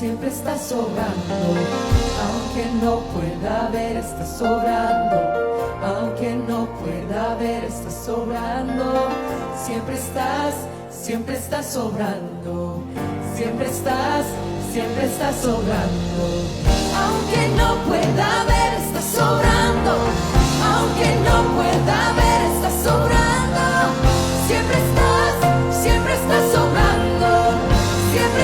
siempre estás sobrando. Aunque no pueda ver, estás sobrando. Aunque no pueda ver, estás sobrando. Siempre estás sobrando. Siempre estás sobrando. Aunque no pueda ver, estás sobrando. Aunque no pueda ver, estás sobrando. Siempre estás sobrando. Siempre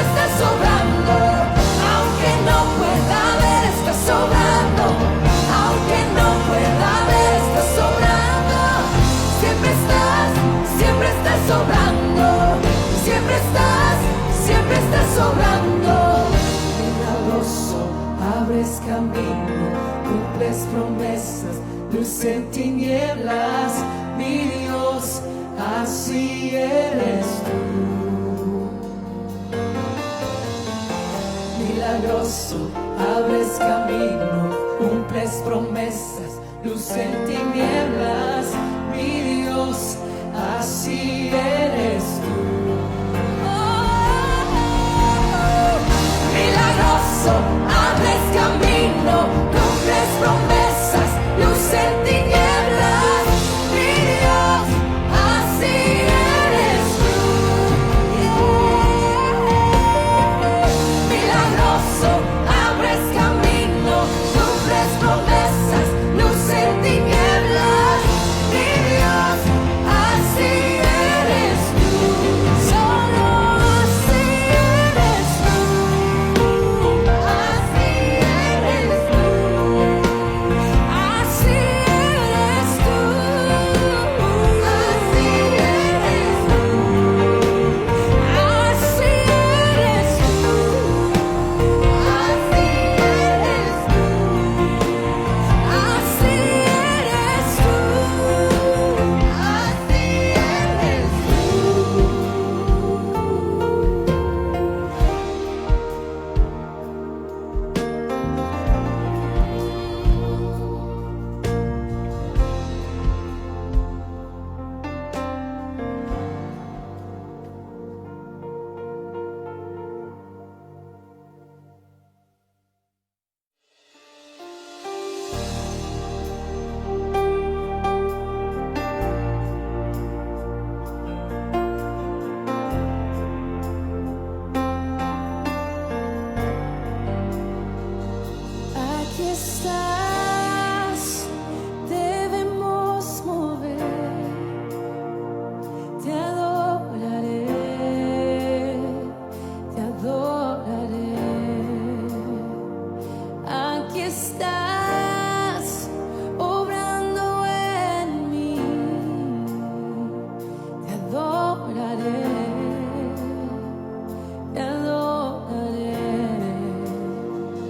estás sobrando. Aunque no pueda ver, estás sobrando. Aunque no pueda ver, estás sobrando. Siempre estás sobrando. Siempre estás sobrando. Milagroso, abres camino, cumples promesas, luz en tinieblas, mi Dios, así eres tú. Milagroso, abres camino, cumples promesas, luz en tinieblas, mi Dios, así eres tú. Oh, milagroso,